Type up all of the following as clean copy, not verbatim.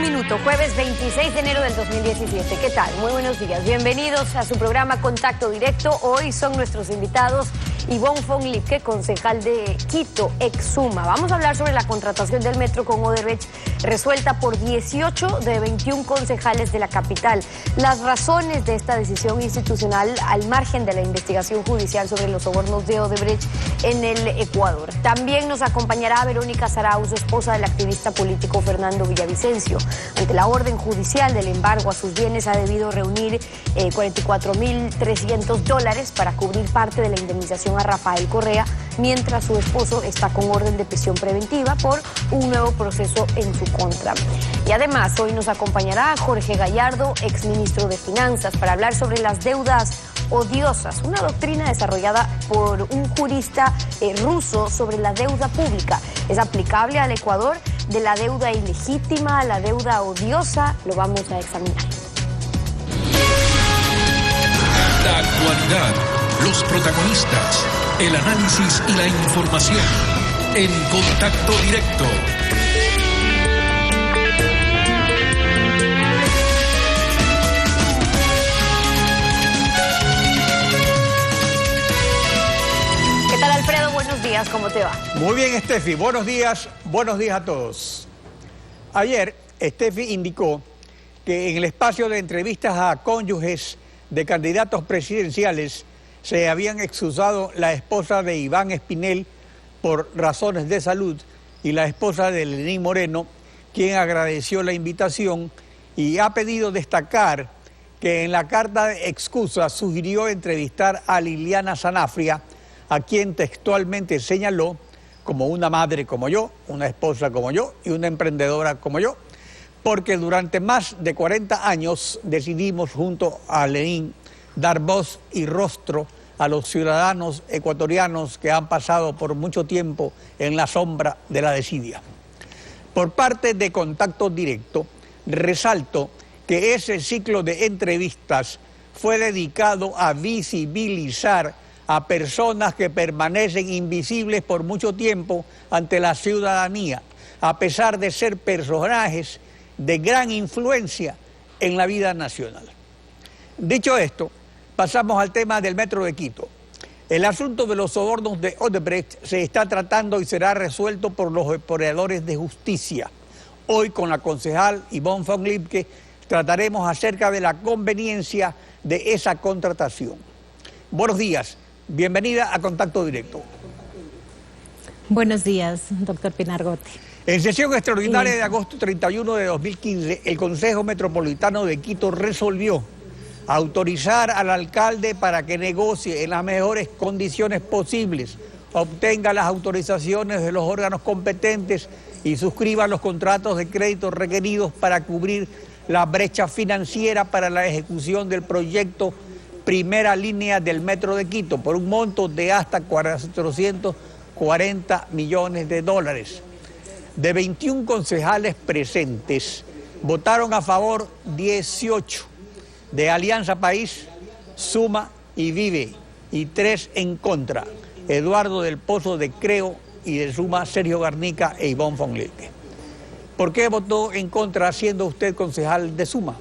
minuto, jueves 26 de enero del 2017. ¿Qué tal? Muy buenos días. Bienvenidos a su programa Contacto Directo. Hoy son nuestros invitados Ivonne von Lipke, concejal de Quito, Exuma. Vamos a hablar sobre la contratación del metro con Odebrecht, resuelta por 18 de 21 concejales de la capital. Las razones de esta decisión institucional al margen de la investigación judicial sobre los sobornos de Odebrecht en el Ecuador. También nos acompañará Verónica Zarauz, esposa del activista político Fernando Villavicencio. Ante la orden judicial del embargo a sus bienes, ha debido reunir $44.300 para cubrir parte de la indemnización a Rafael Correa, mientras su esposo está con orden de prisión preventiva por un nuevo proceso en su contra. Y además, hoy nos acompañará Jorge Gallardo, exministro de Finanzas, para hablar sobre las deudas odiosas, una doctrina desarrollada por un jurista ruso sobre la deuda pública. ¿Es aplicable al Ecuador? De la deuda ilegítima a la deuda odiosa, lo vamos a examinar. La actualidad, los protagonistas, el análisis y la información en Contacto Directo. ¿Qué tal, Alfredo? Buenos días, ¿cómo te va? Muy bien, Steffi, buenos días a todos. Ayer, Steffi indicó que en el espacio de entrevistas a cónyuges de candidatos presidenciales se habían excusado la esposa de Iván Espinel por razones de salud y la esposa de Lenín Moreno, quien agradeció la invitación y ha pedido destacar que en la carta de excusa sugirió entrevistar a Liliana Sanabria, a quien textualmente señaló como una madre como yo, una esposa como yo y una emprendedora como yo, porque durante más de 40 años decidimos junto a Lenín dar voz y rostro a los ciudadanos ecuatorianos que han pasado por mucho tiempo en la sombra de la desidia. Por parte de Contacto Directo, resalto que ese ciclo de entrevistas fue dedicado a visibilizar a personas que permanecen invisibles por mucho tiempo ante la ciudadanía, a pesar de ser personajes de gran influencia en la vida nacional. Dicho esto, pasamos al tema del Metro de Quito. El asunto de los sobornos de Odebrecht se está tratando y será resuelto por los operadores de justicia. Hoy, con la concejal Ivonne von Lipke, trataremos acerca de la conveniencia de esa contratación. Buenos días, bienvenida a Contacto Directo. Buenos días, doctor Pinargote. En sesión extraordinaria de agosto 31 de 2015, el Consejo Metropolitano de Quito resolvió autorizar al alcalde para que negocie en las mejores condiciones posibles, obtenga las autorizaciones de los órganos competentes y suscriba los contratos de crédito requeridos para cubrir la brecha financiera para la ejecución del proyecto Primera Línea del Metro de Quito por un monto de hasta $440 millones. De 21 concejales presentes, votaron a favor 18, de Alianza País, Suma y Vive, y 3 en contra, Eduardo del Pozo de Creo y de Suma, Sergio Garnica e Ivonne von Lipke. ¿Por qué votó en contra siendo usted concejal de Suma?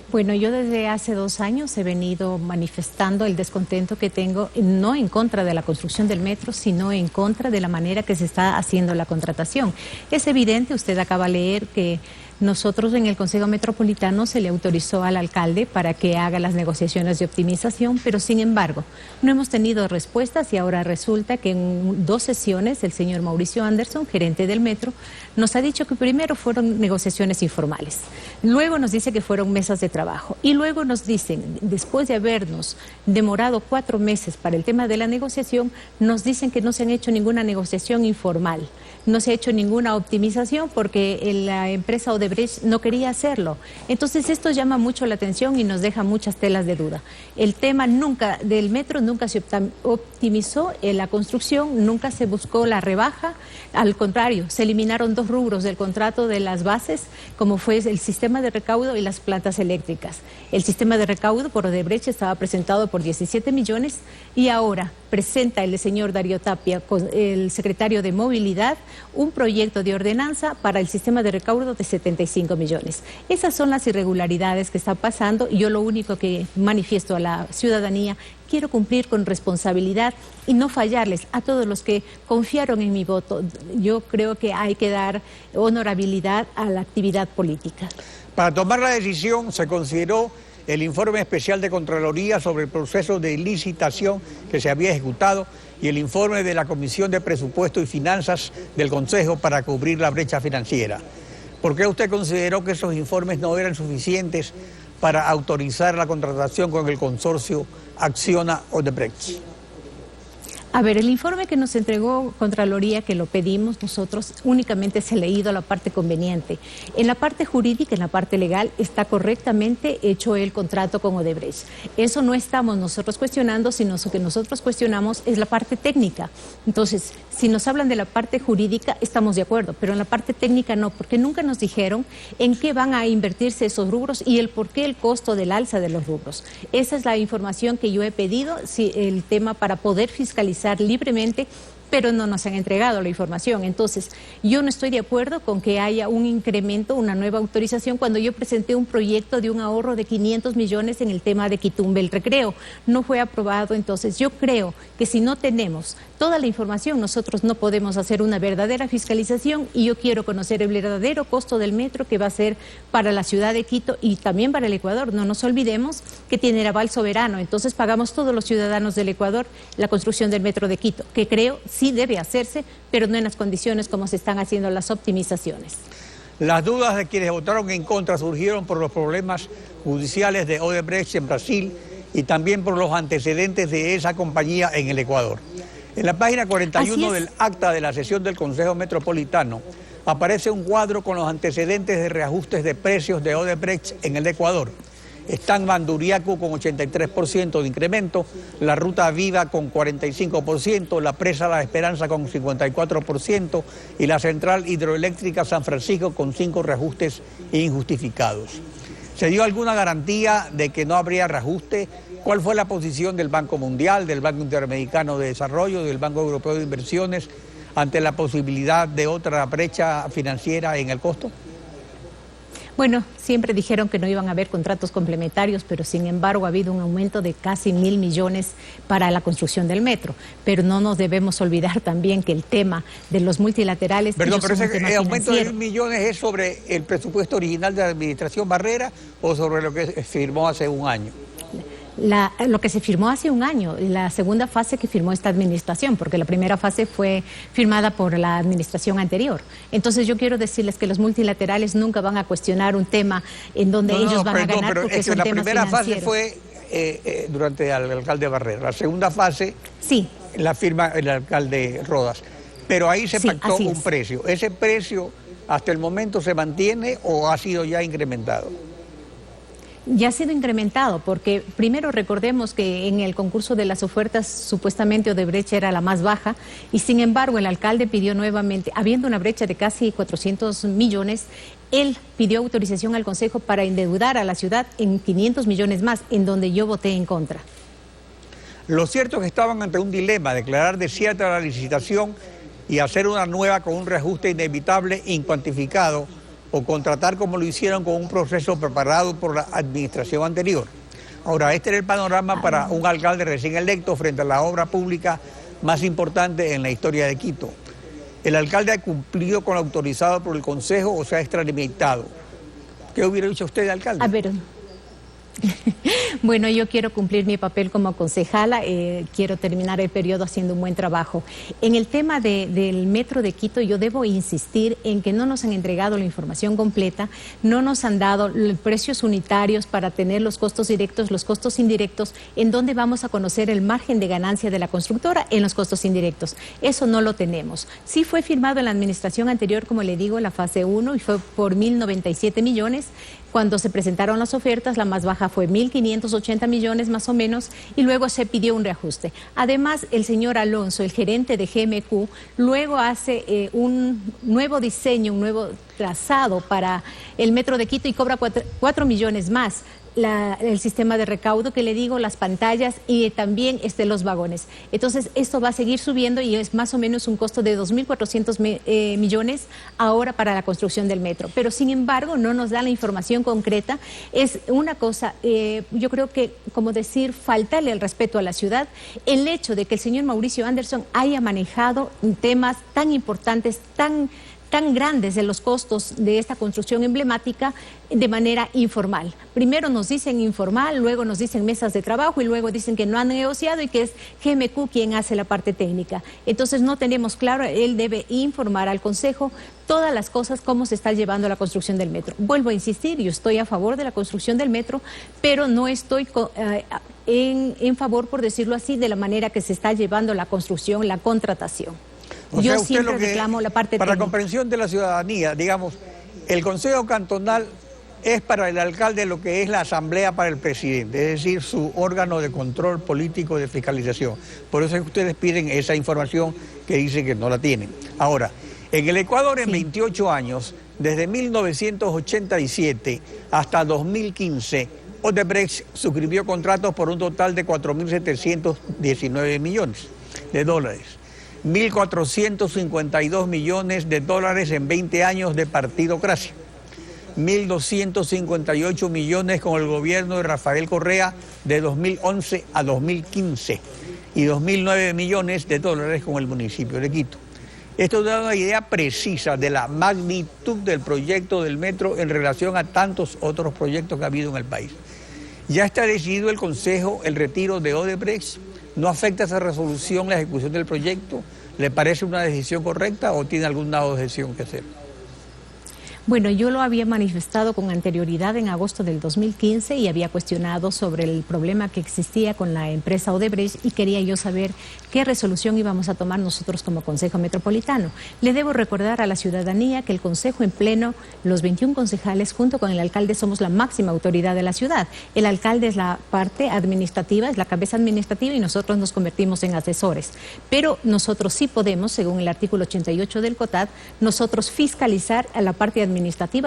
Bueno, yo desde hace 2 años he venido manifestando el descontento que tengo, no en contra de la construcción del metro, sino en contra de la manera que se está haciendo la contratación. Es evidente, usted acaba de leer que nosotros en el Consejo Metropolitano se le autorizó al alcalde para que haga las negociaciones de optimización, pero sin embargo no hemos tenido respuestas y ahora resulta que en 2 sesiones el señor Mauricio Anderson, gerente del metro, nos ha dicho que primero fueron negociaciones informales, luego nos dice que fueron mesas de trabajo y luego nos dicen, después de habernos demorado 4 meses para el tema de la negociación, nos dicen que no se han hecho ninguna negociación informal, no se ha hecho ninguna optimización porque la empresa Odebrecht no quería hacerlo. Entonces esto llama mucho la atención y nos deja muchas telas de duda. El tema del metro nunca se optimizó en la construcción, nunca se buscó la rebaja, al contrario, se eliminaron 2 rubros del contrato de las bases, como fue el sistema de recaudo y las plantas eléctricas. El sistema de recaudo por Odebrecht estaba presentado por 17 millones y ahora presenta el señor Darío Tapia, el secretario de Movilidad, un proyecto de ordenanza para el sistema de recaudo de 75 millones. Esas son las irregularidades que están pasando y yo lo único que manifiesto a la ciudadanía, quiero cumplir con responsabilidad y no fallarles a todos los que confiaron en mi voto. Yo creo que hay que dar honorabilidad a la actividad política. Para tomar la decisión se consideró el informe especial de Contraloría sobre el proceso de licitación que se había ejecutado y el informe de la Comisión de Presupuesto y Finanzas del Consejo para cubrir la brecha financiera. ¿Por qué usted consideró que esos informes no eran suficientes para autorizar la contratación con el consorcio Acciona Odebrecht? A ver, el informe que nos entregó Contraloría, que lo pedimos nosotros, únicamente se ha leído la parte conveniente. En la parte jurídica, en la parte legal, está correctamente hecho el contrato con Odebrecht. Eso no estamos nosotros cuestionando, sino lo que nosotros cuestionamos es la parte técnica. Entonces, si nos hablan de la parte jurídica, estamos de acuerdo, pero en la parte técnica no, porque nunca nos dijeron en qué van a invertirse esos rubros y el por qué el costo del alza de los rubros. Esa es la información que yo he pedido, el tema para poder fiscalizar libremente, pero no nos han entregado la información. Entonces, yo no estoy de acuerdo con que haya un incremento, una nueva autorización, cuando yo presenté un proyecto de un ahorro de 500 millones en el tema de Quitumbe, el recreo. No fue aprobado, entonces yo creo que si no tenemos toda la información, nosotros no podemos hacer una verdadera fiscalización y yo quiero conocer el verdadero costo del metro que va a ser para la ciudad de Quito y también para el Ecuador. No nos olvidemos que tiene el aval soberano, entonces pagamos todos los ciudadanos del Ecuador la construcción del metro de Quito, que creo sí debe hacerse, pero no en las condiciones como se están haciendo las optimizaciones. Las dudas de quienes votaron en contra surgieron por los problemas judiciales de Odebrecht en Brasil y también por los antecedentes de esa compañía en el Ecuador. En la página 41 del acta de la sesión del Consejo Metropolitano aparece un cuadro con los antecedentes de reajustes de precios de Odebrecht en el Ecuador. Están Banduriaco con 83% de incremento, la Ruta Viva con 45%, la Presa La Esperanza con 54% y la Central Hidroeléctrica San Francisco con 5 reajustes injustificados. ¿Se dio alguna garantía de que no habría reajuste? ¿Cuál fue la posición del Banco Mundial, del Banco Interamericano de Desarrollo, del Banco Europeo de Inversiones ante la posibilidad de otra brecha financiera en el costo? Bueno, siempre dijeron que no iban a haber contratos complementarios, pero sin embargo ha habido un aumento de casi 1.000 millones para la construcción del metro. Pero no nos debemos olvidar también que el tema de los multilaterales... Perdón, pero ese aumento de 1.000 millones es sobre el presupuesto original de la administración Barrera o sobre lo que firmó hace un año. Lo que se firmó hace un año, la segunda fase que firmó esta administración, porque la primera fase fue firmada por la administración anterior. Entonces yo quiero decirles que los multilaterales nunca van a cuestionar un tema en donde ellos van a ganar porque son temas financieros. La primera fase fue durante el alcalde Barrera, la segunda fase sí, la firma el alcalde Rodas, pero ahí se pactó un precio. ¿Ese precio hasta el momento se mantiene o ha sido ya incrementado? Ya ha sido incrementado porque primero recordemos que en el concurso de las ofertas supuestamente Odebrecht era la más baja y sin embargo el alcalde pidió nuevamente, habiendo una brecha de casi 400 millones, él pidió autorización al Consejo para endeudar a la ciudad en 500 millones más, en donde yo voté en contra. Lo cierto es que estaban ante un dilema, declarar desierta la licitación y hacer una nueva con un reajuste inevitable, incuantificado, o contratar como lo hicieron con un proceso preparado por la administración anterior. Ahora, este era el panorama para un alcalde recién electo frente a la obra pública más importante en la historia de Quito. ¿El alcalde ha cumplido con lo autorizado por el Consejo o se ha extralimitado? ¿Qué hubiera dicho usted, alcalde? A ver... Bueno, yo quiero cumplir mi papel como concejala, quiero terminar el periodo haciendo un buen trabajo. En el tema del metro de Quito, yo debo insistir en que no nos han entregado la información completa, no nos han dado los precios unitarios para tener los costos directos, los costos indirectos, en donde vamos a conocer el margen de ganancia de la constructora en los costos indirectos. Eso no lo tenemos. Sí fue firmado en la administración anterior, como le digo, la fase 1 y fue por 1.097 millones. Cuando se presentaron las ofertas, la más baja fue 1.580 millones más o menos y luego se pidió un reajuste. Además, el señor Alonso, el gerente de GMQ, luego hace un nuevo diseño, un nuevo trazado para el metro de Quito y cobra 4 millones más. el sistema de recaudo que le digo, las pantallas y también los vagones. Entonces, esto va a seguir subiendo y es más o menos un costo de 2.400 millones ahora para la construcción del metro. Pero, sin embargo, no nos da la información concreta. Es una cosa, yo creo que, como decir, faltarle el respeto a la ciudad, el hecho de que el señor Mauricio Anderson haya manejado temas tan importantes, tan grandes de los costos de esta construcción emblemática de manera informal. Primero nos dicen informal, luego nos dicen mesas de trabajo y luego dicen que no han negociado y que es GMQ quien hace la parte técnica. Entonces no tenemos claro, él debe informar al Consejo todas las cosas, cómo se está llevando la construcción del metro. Vuelvo a insistir, yo estoy a favor de la construcción del metro, pero no estoy en favor, por decirlo así, de la manera que se está llevando la construcción, la contratación. Yo siempre reclamo la parte técnica. Para la comprensión de la ciudadanía, digamos, el Consejo Cantonal es para el alcalde lo que es la Asamblea para el presidente, es decir, su órgano de control político de fiscalización. Por eso es que ustedes piden esa información que dicen que no la tienen. Ahora, en el Ecuador, en 28 años, desde 1987 hasta 2015, Odebrecht suscribió contratos por un total de 4.719 millones de dólares. 1.452 millones de dólares en 20 años de partidocracia. 1.258 millones con el gobierno de Rafael Correa de 2011 a 2015 y 2.009 millones de dólares con el municipio de Quito. Esto da una idea precisa de la magnitud del proyecto del metro en relación a tantos otros proyectos que ha habido en el país. Ya está decidido el Consejo el retiro de Odebrecht. ¿No afecta esa resolución la ejecución del proyecto? ¿Le parece una decisión correcta o tiene alguna objeción que hacer? Bueno, yo lo había manifestado con anterioridad en agosto del 2015 y había cuestionado sobre el problema que existía con la empresa Odebrecht y quería yo saber qué resolución íbamos a tomar nosotros como Consejo Metropolitano. Le debo recordar a la ciudadanía que el Consejo en pleno, los 21 concejales junto con el alcalde somos la máxima autoridad de la ciudad. El alcalde es la parte administrativa, es la cabeza administrativa y nosotros nos convertimos en asesores. Pero nosotros sí podemos, según el artículo 88 del COTAD, nosotros fiscalizar a la parte administrativa,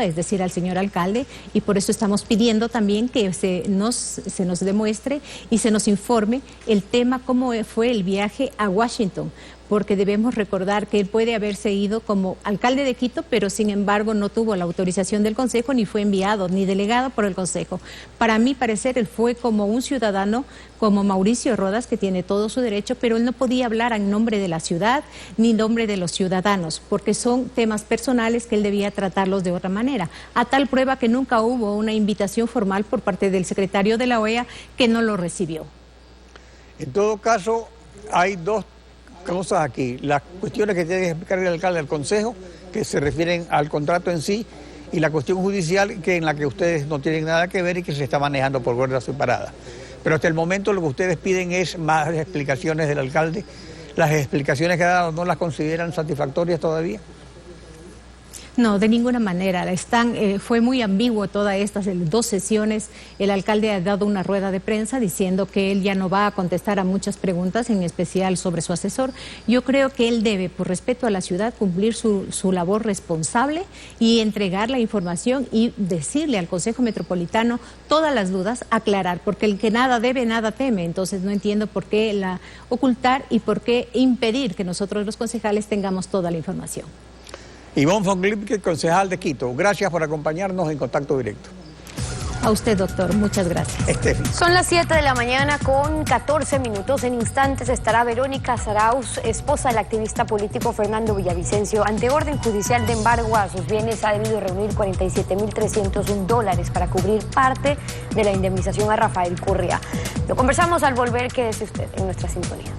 es decir, al señor alcalde, y por eso estamos pidiendo también que se nos demuestre y se nos informe el tema, cómo fue el viaje a Washington, porque debemos recordar que él puede haberse ido como alcalde de Quito, pero sin embargo no tuvo la autorización del Consejo, ni fue enviado, ni delegado por el Consejo. Para mi parecer, él fue como un ciudadano, como Mauricio Rodas, que tiene todo su derecho, pero él no podía hablar en nombre de la ciudad, ni en nombre de los ciudadanos, porque son temas personales que él debía tratarlos de otra manera. A tal prueba que nunca hubo una invitación formal por parte del secretario de la OEA que no lo recibió. En todo caso, hay dos cosas aquí, las cuestiones que tiene que explicar el alcalde al Consejo, que se refieren al contrato en sí, y la cuestión judicial en la que ustedes no tienen nada que ver y que se está manejando por cuerda separada. Pero hasta el momento lo que ustedes piden es más explicaciones del alcalde. ¿Las explicaciones que ha dado no las consideran satisfactorias todavía? No, de ninguna manera. Fue muy ambiguo todas estas 2 sesiones. El alcalde ha dado una rueda de prensa diciendo que él ya no va a contestar a muchas preguntas, en especial sobre su asesor. Yo creo que él debe, por respeto a la ciudad, cumplir su labor responsable y entregar la información y decirle al Consejo Metropolitano todas las dudas, aclarar, porque el que nada debe, nada teme. Entonces no entiendo por qué ocultar y por qué impedir que nosotros los concejales tengamos toda la información. Ivonne von Lipke, concejal de Quito, gracias por acompañarnos en Contacto Directo. A usted, doctor, muchas gracias. Estefi. Son las 7 de la mañana con 14 minutos. En instantes estará Verónica Zarauz, esposa del activista político Fernando Villavicencio. Ante orden judicial de embargo a sus bienes, ha debido reunir $47.301 para cubrir parte de la indemnización a Rafael Correa. Lo conversamos al volver, quédese usted en nuestra sintonía.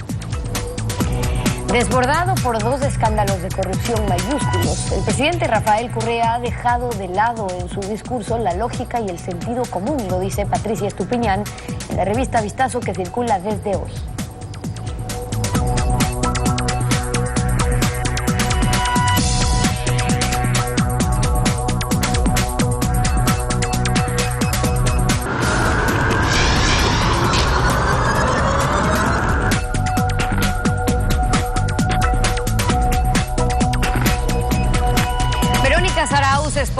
Desbordado por 2 escándalos de corrupción mayúsculos, el presidente Rafael Correa ha dejado de lado en su discurso la lógica y el sentido común, lo dice Patricia Estupiñán en la revista Vistazo que circula desde hoy.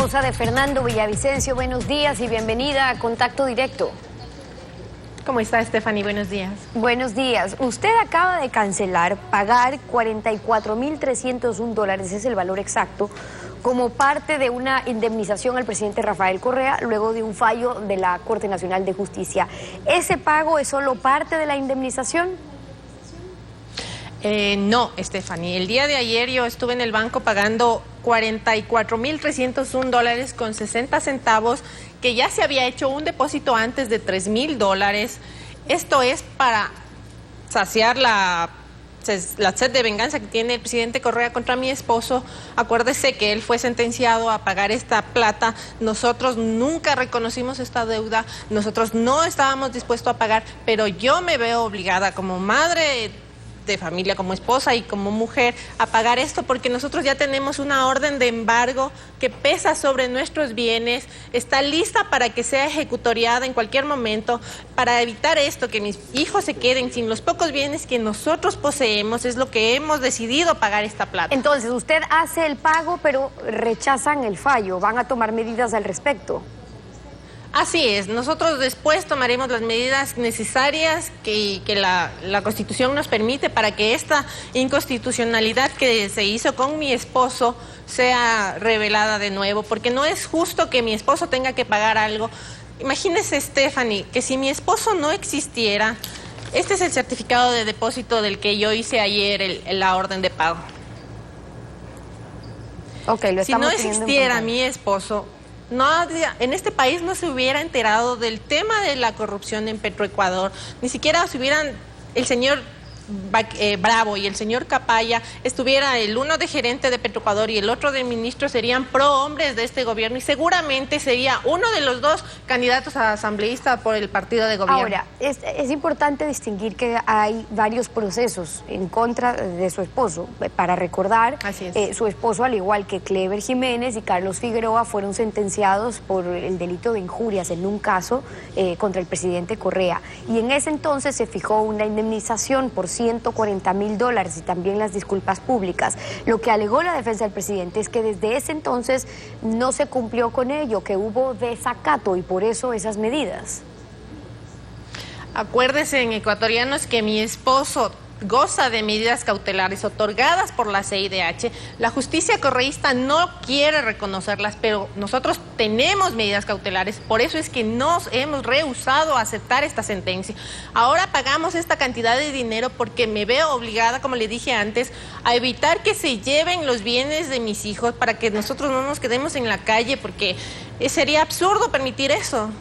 esposa de Fernando Villavicencio. Buenos días y bienvenida a Contacto Directo. ¿Cómo está, Stephanie? Buenos días. Buenos días. Usted acaba de pagar $44.301, es el valor exacto, como parte de una indemnización al presidente Rafael Correa luego de un fallo de la Corte Nacional de Justicia. ¿Ese pago es solo parte de la indemnización? No, Stephanie. El día de ayer yo estuve en el banco pagando $44.301 con 60 centavos, que ya se había hecho un depósito antes de $3.000. Esto es para saciar la sed de venganza que tiene el presidente Correa contra mi esposo. Acuérdese que él fue sentenciado a pagar esta plata. Nosotros nunca reconocimos esta deuda, nosotros no estábamos dispuestos a pagar, pero yo me veo obligada como madre de familia, como esposa y como mujer a pagar esto, porque nosotros ya tenemos una orden de embargo que pesa sobre nuestros bienes, está lista para que sea ejecutoriada en cualquier momento. Para evitar esto, que mis hijos se queden sin los pocos bienes que nosotros poseemos, es lo que hemos decidido pagar esta plata. Entonces, usted hace el pago, pero rechazan el fallo. ¿Van a tomar medidas al respecto? Así es, nosotros después tomaremos las medidas necesarias que la Constitución nos permite para que esta inconstitucionalidad que se hizo con mi esposo sea revelada de nuevo, porque no es justo que mi esposo tenga que pagar algo. Imagínese, Stephanie, que si mi esposo no existiera, este es el certificado de depósito del que yo hice ayer, la orden de pago. Okay, lo si no estamos existiera mi esposo, en este país no se hubiera enterado del tema de la corrupción en Petroecuador, ni siquiera se hubieran, el señor Bravo y el señor Capaya estuviera el uno de gerente de Petroecuador y el otro de ministro, serían pro hombres de este gobierno y seguramente sería uno de los dos candidatos a asambleísta por el partido de gobierno. Ahora, es importante distinguir que hay varios procesos en contra de su esposo. Para recordar, su esposo, al igual que Clever Jiménez y Carlos Figueroa, fueron sentenciados por el delito de injurias en un caso contra el presidente Correa. Y en ese entonces se fijó una indemnización por $140.000 y también las disculpas públicas. Lo que alegó la defensa del presidente es que desde ese entonces no se cumplió con ello, que hubo desacato y por eso esas medidas. Acuérdese, en Ecuatorianos, que mi esposo goza de medidas cautelares otorgadas por la CIDH. La justicia correísta no quiere reconocerlas, pero nosotros tenemos medidas cautelares, por eso es que nos hemos rehusado a aceptar esta sentencia. Ahora pagamos esta cantidad de dinero porque me veo obligada, como le dije antes, a evitar que se lleven los bienes de mis hijos para que nosotros no nos quedemos en la calle, porque sería absurdo permitir eso.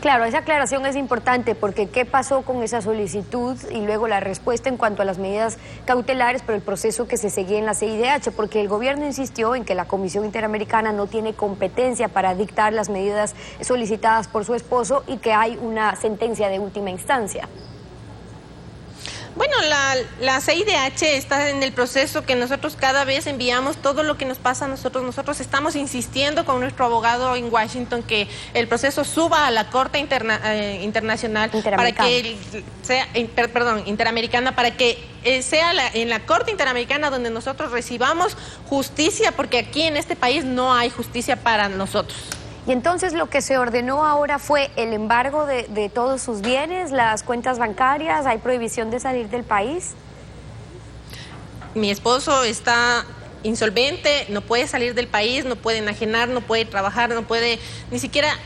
Claro, esa aclaración es importante porque ¿qué pasó con esa solicitud y luego la respuesta en cuanto a las medidas cautelares, pero el proceso que se seguía en la CIDH? Porque el gobierno insistió en que la Comisión Interamericana no tiene competencia para dictar las medidas solicitadas por su esposo y que hay una sentencia de última instancia. Bueno, la CIDH está en el proceso que nosotros cada vez enviamos todo lo que nos pasa a nosotros. Nosotros estamos insistiendo con nuestro abogado en Washington que el proceso suba a la Corte Internacional para que sea, Interamericana, para que sea en la Corte Interamericana donde nosotros recibamos justicia, porque aquí en este país no hay justicia para nosotros. Y entonces lo que se ordenó ahora fue el embargo de todos sus bienes, las cuentas bancarias, ¿hay prohibición de salir del país? Mi esposo está insolvente, no puede salir del país, no puede enajenar, no puede trabajar, no puede ni siquiera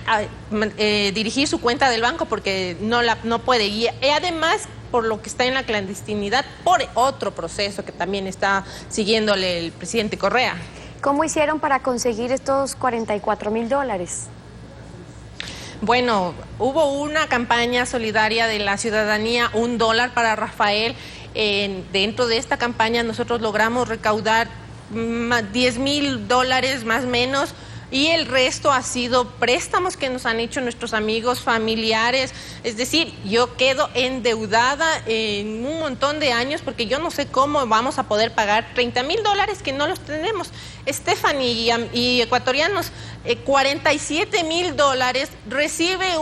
dirigir su cuenta del banco porque no puede. Y además, por lo que está en la clandestinidad, por otro proceso que también está siguiéndole el presidente Correa. ¿Cómo hicieron para conseguir estos $44.000? Bueno, hubo una campaña solidaria de la ciudadanía, $1 para Rafael. Dentro de esta campaña nosotros logramos recaudar $10.000 más o menos, y el resto ha sido préstamos que nos han hecho nuestros amigos, familiares. Es decir, yo quedo endeudada en un montón de años porque yo no sé cómo vamos a poder pagar $30.000 que no los tenemos. Stephanie y ecuatorianos, $47.000 recibe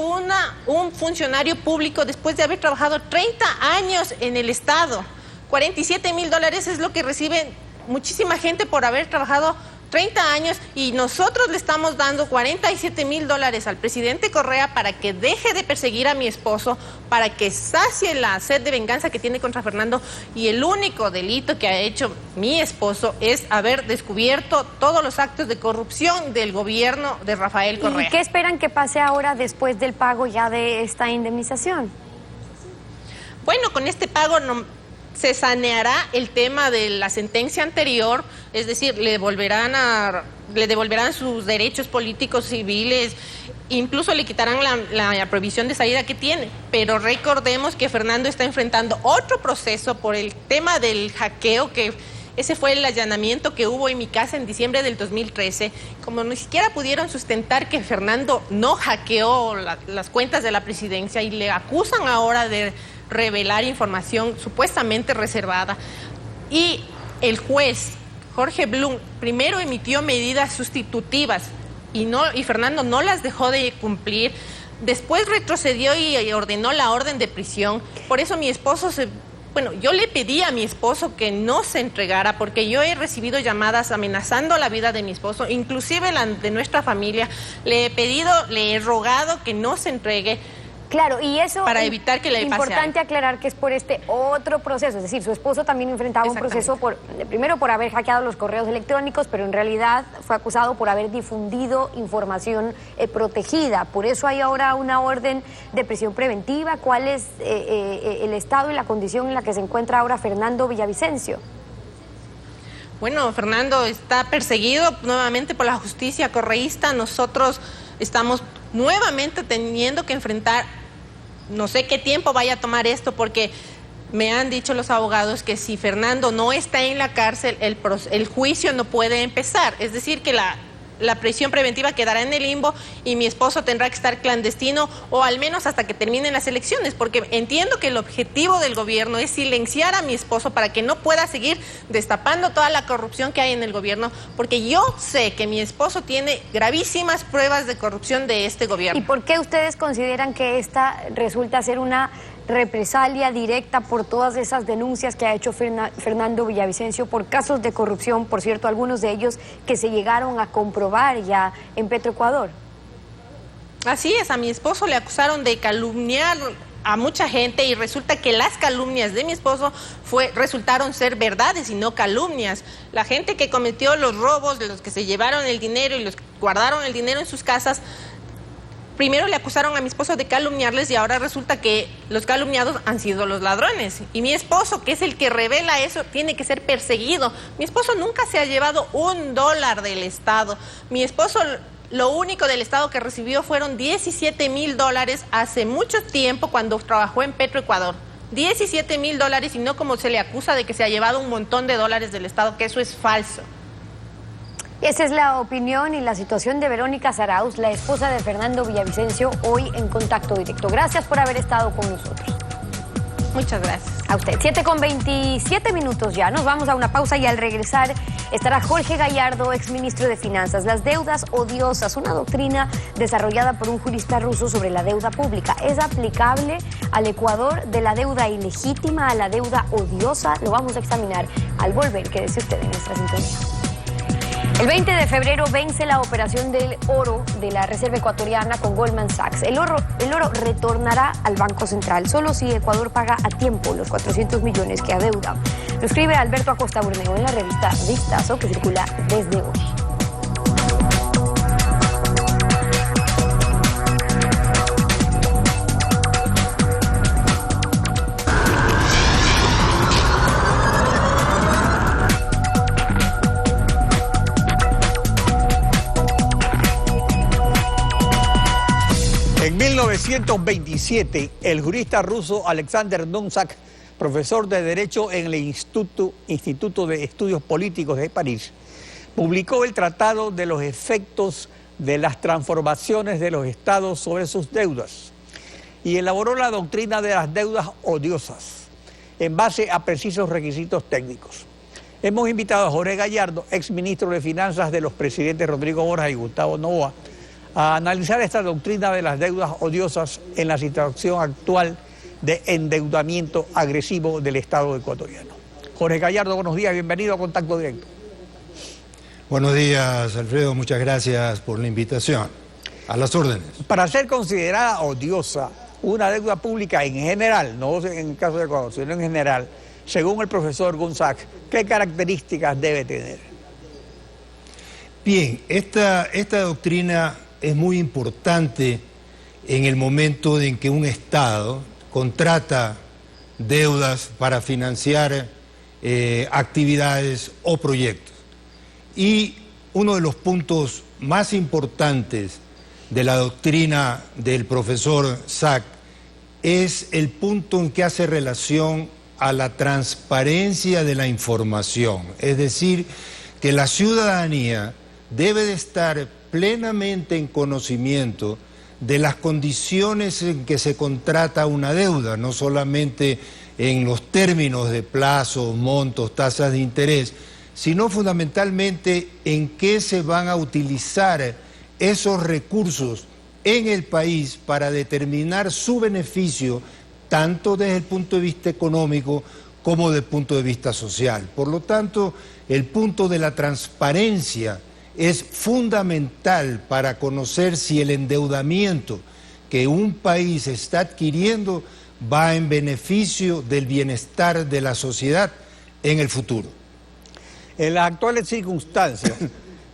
un funcionario público después de haber trabajado 30 años en el Estado. $47.000 es lo que recibe muchísima gente por haber trabajado 30 años y nosotros le estamos dando $47,000 al presidente Correa para que deje de perseguir a mi esposo, para que sacie la sed de venganza que tiene contra Fernando, y el único delito que ha hecho mi esposo es haber descubierto todos los actos de corrupción del gobierno de Rafael Correa. ¿Y qué esperan que pase ahora después del pago ya de esta indemnización? Bueno, con este pago se saneará el tema de la sentencia anterior, es decir, le devolverán sus derechos políticos, civiles, incluso le quitarán la prohibición de salida que tiene. Pero recordemos que Fernando está enfrentando otro proceso por el tema del hackeo, que ese fue el allanamiento que hubo en mi casa en diciembre del 2013. Como ni siquiera pudieron sustentar que Fernando no hackeó las cuentas de la presidencia y le acusan ahora de revelar información supuestamente reservada. Y el juez Jorge Blum primero emitió medidas sustitutivas y Fernando no las dejó de cumplir. Después retrocedió y ordenó la orden de prisión. Por eso mi esposo yo le pedí a mi esposo que no se entregara, porque yo he recibido llamadas amenazando la vida de mi esposo, inclusive la de nuestra familia. Le he rogado que no se entregue. Claro, y eso para evitar que le pase importante aclarar que es por este otro proceso, es decir, su esposo también enfrentaba un proceso primero por haber hackeado los correos electrónicos, pero en realidad fue acusado por haber difundido información protegida. Por eso hay ahora una orden de prisión preventiva. ¿Cuál es el estado y la condición en la que se encuentra ahora Fernando Villavicencio? Bueno, Fernando está perseguido nuevamente por la justicia correísta. Nosotros estamos nuevamente teniendo que enfrentar, no sé qué tiempo vaya a tomar esto, porque me han dicho los abogados que si Fernando no está en la cárcel, el juicio no puede empezar. Es decir, que la prisión preventiva quedará en el limbo y mi esposo tendrá que estar clandestino, o al menos hasta que terminen las elecciones, porque entiendo que el objetivo del gobierno es silenciar a mi esposo para que no pueda seguir destapando toda la corrupción que hay en el gobierno, porque yo sé que mi esposo tiene gravísimas pruebas de corrupción de este gobierno. ¿Y por qué ustedes consideran que esta resulta ser una represalia directa por todas esas denuncias que ha hecho Fernando Villavicencio por casos de corrupción, por cierto, algunos de ellos que se llegaron a comprobar ya en Petroecuador? Así es, a mi esposo le acusaron de calumniar a mucha gente y resulta que las calumnias de mi esposo resultaron ser verdades y no calumnias. La gente que cometió los robos, los que se llevaron el dinero y los que guardaron el dinero en sus casas, primero le acusaron a mi esposo de calumniarles y ahora resulta que los calumniados han sido los ladrones. Y mi esposo, que es el que revela eso, tiene que ser perseguido. Mi esposo nunca se ha llevado $1 del Estado. Mi esposo, lo único del Estado que recibió fueron $17,000 hace mucho tiempo cuando trabajó en Petroecuador. $17,000 y no como se le acusa de que se ha llevado un montón de dólares del Estado, que eso es falso. Esa es la opinión y la situación de Verónica Zarauz, la esposa de Fernando Villavicencio, hoy en Contacto Directo. Gracias por haber estado con nosotros. Muchas gracias. A usted. 7:27 ya. Nos vamos a una pausa y al regresar estará Jorge Gallardo, exministro de Finanzas. Las deudas odiosas, una doctrina desarrollada por un jurista ruso sobre la deuda pública. ¿Es aplicable al Ecuador de la deuda ilegítima a la deuda odiosa? Lo vamos a examinar al volver. Quédese usted en nuestra sintonía. El 20 de febrero vence la operación del oro de la Reserva Ecuatoriana con Goldman Sachs. El oro retornará al Banco Central solo si Ecuador paga a tiempo los 400 millones que adeuda. Lo escribe Alberto Acosta Burneo en la revista Vistazo, que circula desde hoy. En 1927, el jurista ruso Alexander Dubček, profesor de Derecho en el Instituto de Estudios Políticos de París, publicó el Tratado de los Efectos de las Transformaciones de los Estados sobre sus deudas y elaboró la doctrina de las deudas odiosas en base a precisos requisitos técnicos. Hemos invitado a Jorge Gallardo, exministro de Finanzas de los presidentes Rodrigo Borja y Gustavo Noboa, a analizar esta doctrina de las deudas odiosas en la situación actual de endeudamiento agresivo del Estado ecuatoriano. Jorge Gallardo, buenos días, bienvenido a Contacto Directo. Buenos días, Alfredo. Muchas gracias por la invitación. A las órdenes. Para ser considerada odiosa, una deuda pública en general, no en el caso de Ecuador, sino en general, según el profesor González, ¿qué características debe tener? Bien, esta doctrina es muy importante en el momento en que un Estado contrata deudas para financiar actividades o proyectos. Y uno de los puntos más importantes de la doctrina del profesor Sack es el punto en que hace relación a la transparencia de la información. Es decir, que la ciudadanía debe de estar plenamente en conocimiento de las condiciones en que se contrata una deuda, no solamente en los términos de plazos, montos, tasas de interés, sino fundamentalmente en qué se van a utilizar esos recursos en el país para determinar su beneficio, tanto desde el punto de vista económico como desde el punto de vista social. Por lo tanto, el punto de la transparencia es fundamental para conocer si el endeudamiento que un país está adquiriendo va en beneficio del bienestar de la sociedad en el futuro. En las actuales circunstancias,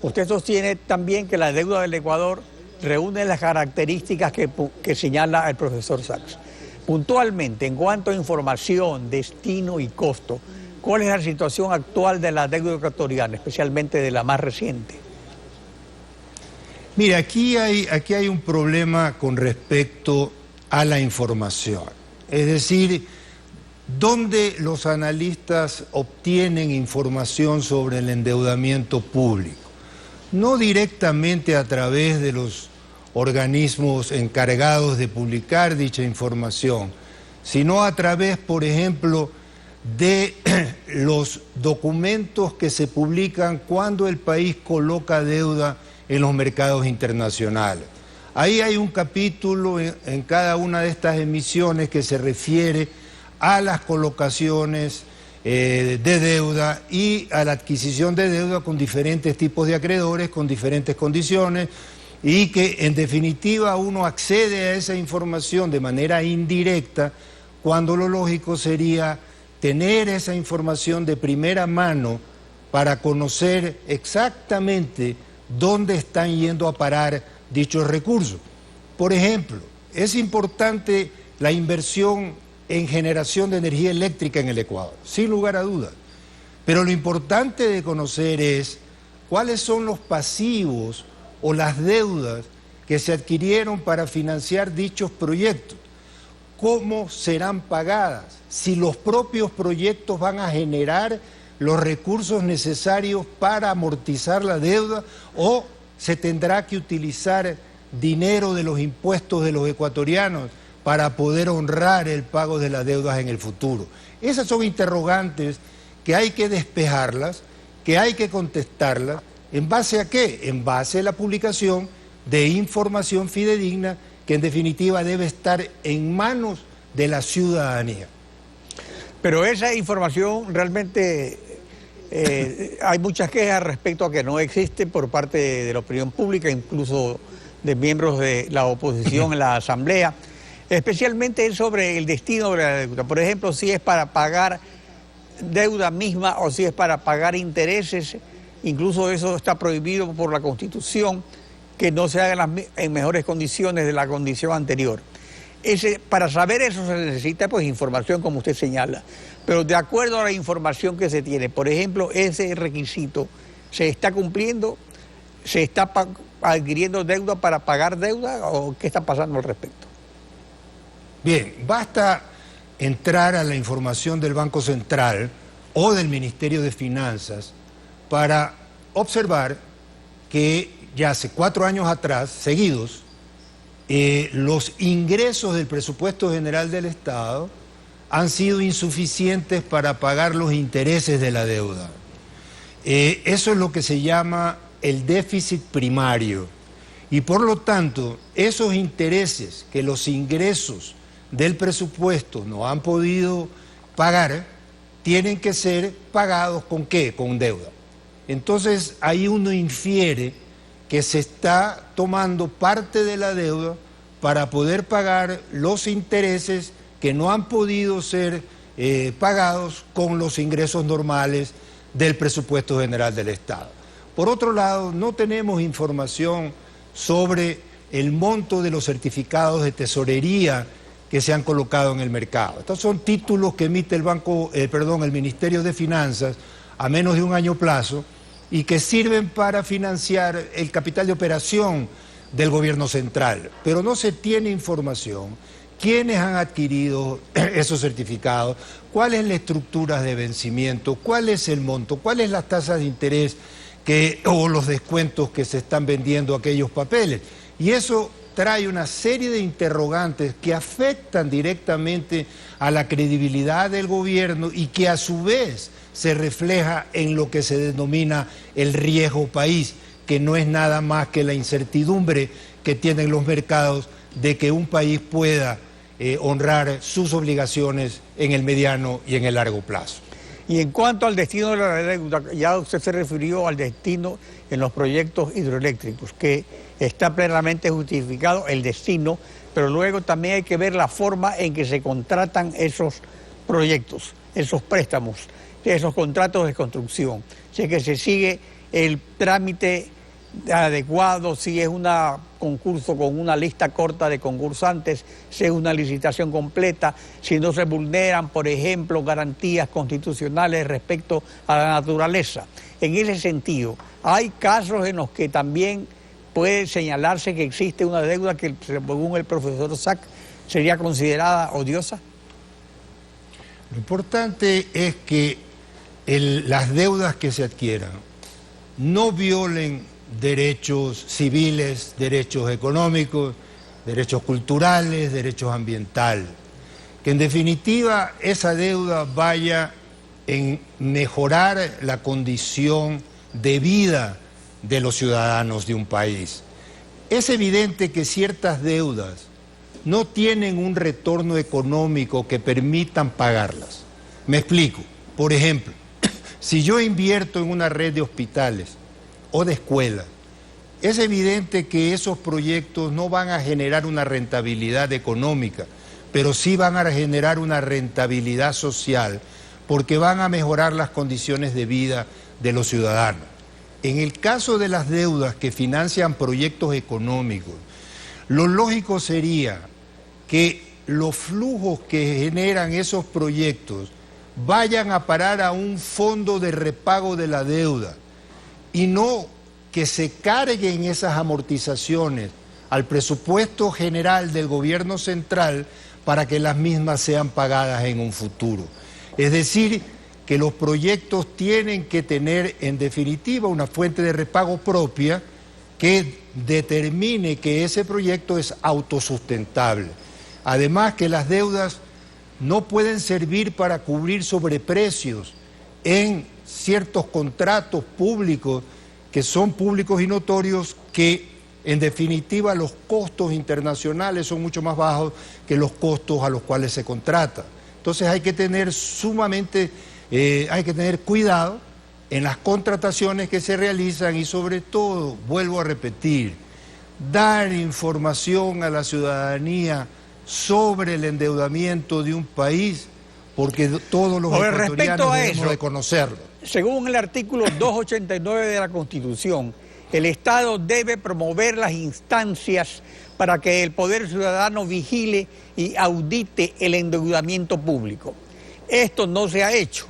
usted sostiene también que la deuda del Ecuador reúne las características que señala el profesor Sachs. Puntualmente, en cuanto a información, destino y costo, ¿cuál es la situación actual de la deuda ecuatoriana, especialmente de la más reciente? Mira, aquí hay un problema con respecto a la información. Es decir, ¿dónde los analistas obtienen información sobre el endeudamiento público? No directamente a través de los organismos encargados de publicar dicha información, sino a través, por ejemplo, de los documentos que se publican cuando el país coloca deuda en los mercados internacionales. Ahí hay un capítulo en cada una de estas emisiones que se refiere a las colocaciones de deuda y a la adquisición de deuda con diferentes tipos de acreedores, con diferentes condiciones, y que en definitiva uno accede a esa información de manera indirecta, cuando lo lógico sería tener esa información de primera mano para conocer exactamente dónde están yendo a parar dichos recursos. Por ejemplo, es importante la inversión en generación de energía eléctrica en el Ecuador, sin lugar a dudas. Pero lo importante de conocer es cuáles son los pasivos o las deudas que se adquirieron para financiar dichos proyectos, cómo serán pagadas, si los propios proyectos van a generar los recursos necesarios para amortizar la deuda o se tendrá que utilizar dinero de los impuestos de los ecuatorianos para poder honrar el pago de las deudas en el futuro. Esas son interrogantes que hay que despejarlas, que hay que contestarlas. ¿En base a qué? En base a la publicación de información fidedigna que en definitiva debe estar en manos de la ciudadanía. Pero esa información realmente hay muchas quejas respecto a que no existe por parte de la opinión pública, incluso de miembros de la oposición en la Asamblea. Especialmente sobre el destino de la deuda. Por ejemplo, si es para pagar deuda misma o si es para pagar intereses. Incluso eso está prohibido por la Constitución, que no se hagan en mejores condiciones de la condición anterior. Para saber eso se necesita pues información, como usted señala. Pero de acuerdo a la información que se tiene, por ejemplo, ese requisito, ¿se está cumpliendo? ¿Se está adquiriendo deuda para pagar deuda? ¿O qué está pasando al respecto? Bien, basta entrar a la información del Banco Central o del Ministerio de Finanzas para observar que ya hace 4 años atrás, seguidos, los ingresos del presupuesto general del Estado han sido insuficientes para pagar los intereses de la deuda. Eso es lo que se llama el déficit primario. Y por lo tanto, esos intereses que los ingresos del presupuesto no han podido pagar, tienen que ser pagados ¿con qué? Con deuda. Entonces ahí uno infiere que se está tomando parte de la deuda para poder pagar los intereses que no han podido ser pagados con los ingresos normales del presupuesto general del Estado. Por otro lado, no tenemos información sobre el monto de los certificados de tesorería que se han colocado en el mercado. Estos son títulos que emite el Ministerio de Finanzas a menos de un año plazo y que sirven para financiar el capital de operación del gobierno central. Pero no se tiene información quiénes han adquirido esos certificados, cuál es la estructura de vencimiento, cuál es el monto, cuáles las tasas de interés o los descuentos que se están vendiendo aquellos papeles. Y eso trae una serie de interrogantes que afectan directamente a la credibilidad del gobierno y que a su vez se refleja en lo que se denomina el riesgo país, que no es nada más que la incertidumbre que tienen los mercados de que un país pueda honrar sus obligaciones en el mediano y en el largo plazo. Y en cuanto al destino de la deuda, ya usted se refirió al destino en los proyectos hidroeléctricos, que está plenamente justificado el destino, pero luego también hay que ver la forma en que se contratan esos proyectos, esos préstamos, esos contratos de construcción. Si es que se sigue el trámite adecuado, si es un concurso con una lista corta de concursantes, si es una licitación completa, si no se vulneran, por ejemplo, garantías constitucionales respecto a la naturaleza. En ese sentido, hay casos en los que también puede señalarse que existe una deuda que, según el profesor Sack, sería considerada odiosa. Lo importante es que las deudas que se adquieran no violen derechos civiles, derechos económicos, derechos culturales, derechos ambientales. Que en definitiva esa deuda vaya en mejorar la condición de vida de los ciudadanos de un país. Es evidente que ciertas deudas no tienen un retorno económico que permitan pagarlas. Me explico. Por ejemplo, si yo invierto en una red de hospitales o de escuelas, es evidente que esos proyectos no van a generar una rentabilidad económica, pero sí van a generar una rentabilidad social porque van a mejorar las condiciones de vida de los ciudadanos. En el caso de las deudas que financian proyectos económicos, lo lógico sería que los flujos que generan esos proyectos vayan a parar a un fondo de repago de la deuda y no que se carguen esas amortizaciones al presupuesto general del gobierno central para que las mismas sean pagadas en un futuro. Es decir, que los proyectos tienen que tener en definitiva una fuente de repago propia que determine que ese proyecto es autosustentable. Además que las deudas no pueden servir para cubrir sobreprecios en ciertos contratos públicos que son públicos y notorios, que en definitiva los costos internacionales son mucho más bajos que los costos a los cuales se contrata. Entonces hay que tener cuidado en las contrataciones que se realizan y sobre todo, vuelvo a repetir, dar información a la ciudadanía sobre el endeudamiento de un país, porque todos los ecuatorianos debemos de conocerlo. Según el artículo 289 de la Constitución, el Estado debe promover las instancias para que el poder ciudadano vigile y audite el endeudamiento público. Esto no se ha hecho.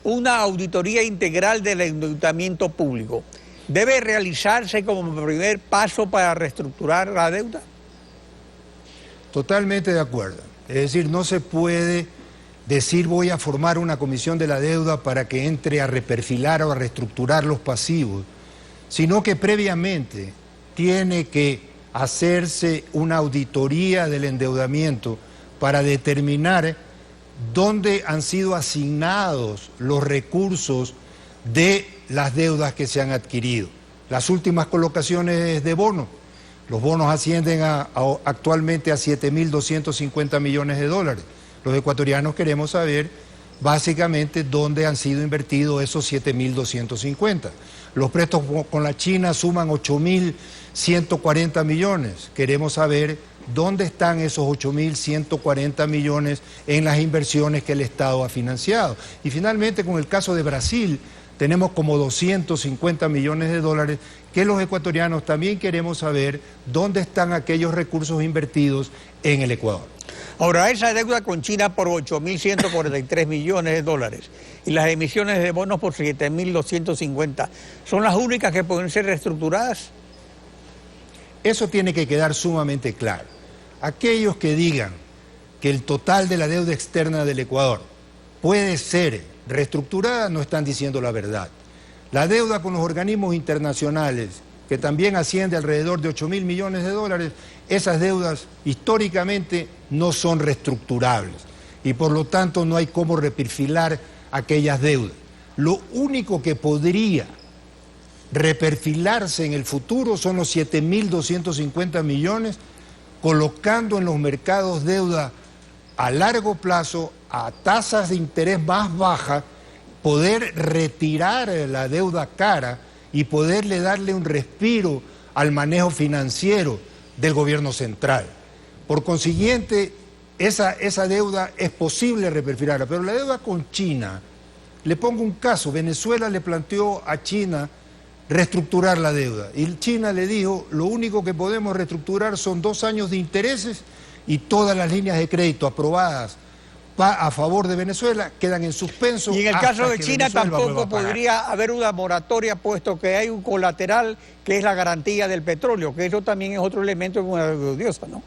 Una auditoría integral del endeudamiento público debe realizarse como primer paso para reestructurar la deuda. Totalmente de acuerdo. Es decir, no se puede decir voy a formar una comisión de la deuda para que entre a reperfilar o a reestructurar los pasivos, sino que previamente tiene que hacerse una auditoría del endeudamiento para determinar dónde han sido asignados los recursos de las deudas que se han adquirido. Las últimas colocaciones de bonos, los bonos ascienden actualmente a 7.250 millones de dólares. Los ecuatorianos queremos saber básicamente donde han sido invertidos esos 7.250. Los préstamos con la China suman 8.140 millones. Queremos saber dónde están esos 8.140 millones en las inversiones que el Estado ha financiado. Y finalmente, con el caso de Brasil, tenemos como 250 millones de dólares que los ecuatorianos también queremos saber dónde están aquellos recursos invertidos en el Ecuador. Ahora, esa deuda con China por 8.143 millones de dólares y las emisiones de bonos por 7.250, ¿son las únicas que pueden ser reestructuradas? Eso tiene que quedar sumamente claro. Aquellos que digan que el total de la deuda externa del Ecuador puede ser reestructurada no están diciendo la verdad. La deuda con los organismos internacionales, que también asciende alrededor de 8.000 millones de dólares, esas deudas históricamente no son reestructurables y por lo tanto no hay cómo reperfilar aquellas deudas. Lo único que podría reperfilarse en el futuro son los 7.250 millones, colocando en los mercados deuda a largo plazo a tasas de interés más bajas, poder retirar la deuda cara y poderle darle un respiro al manejo financiero del gobierno central. Por consiguiente, esa deuda es posible reperfilarla, pero la deuda con China, le pongo un caso, Venezuela le planteó a China reestructurar la deuda y China le dijo, lo único que podemos reestructurar son 2 años de intereses y todas las líneas de crédito aprobadas a favor de Venezuela quedan en suspenso. Y en el caso de China tampoco podría haber una moratoria, puesto que hay un colateral que es la garantía del petróleo, que eso también es otro elemento de una deuda odiosa, ¿no?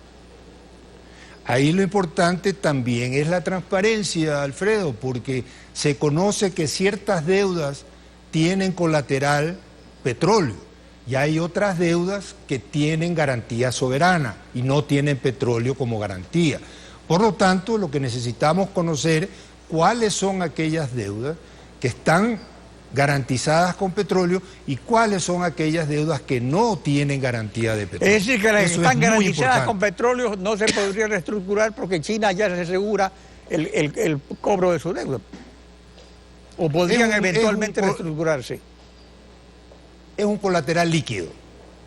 Ahí lo importante también es la transparencia, Alfredo, porque se conoce que ciertas deudas tienen colateral petróleo y hay otras deudas que tienen garantía soberana y no tienen petróleo como garantía. Por lo tanto, lo que necesitamos conocer cuáles son aquellas deudas que están garantizadas con petróleo y cuáles son aquellas deudas que no tienen garantía de petróleo. Es decir, que las que están garantizadas con petróleo no se podría reestructurar porque China ya se asegura el cobro de su deuda. ¿O podrían eventualmente reestructurarse? Es un colateral líquido.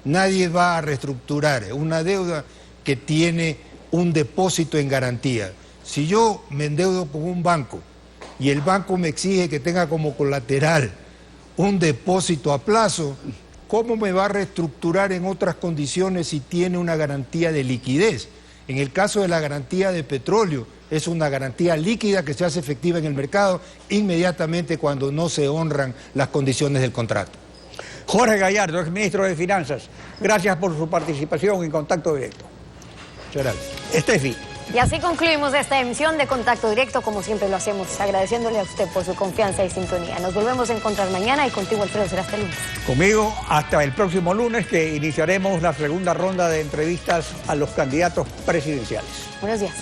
Nadie va a reestructurar una deuda que tiene un depósito en garantía. Si yo me endeudo con un banco y el banco me exige que tenga como colateral un depósito a plazo, ¿cómo me va a reestructurar en otras condiciones si tiene una garantía de liquidez? En el caso de la garantía de petróleo, es una garantía líquida que se hace efectiva en el mercado inmediatamente cuando no se honran las condiciones del contrato. Jorge Gallardo, exministro de Finanzas, gracias por su participación en Contacto Directo. Muchas gracias. Estefi. Y así concluimos esta emisión de Contacto Directo, como siempre lo hacemos, agradeciéndole a usted por su confianza y sintonía. Nos volvemos a encontrar mañana y contigo, Alfredo, será hasta el lunes. Conmigo hasta el próximo lunes, que iniciaremos la segunda ronda de entrevistas a los candidatos presidenciales. Buenos días.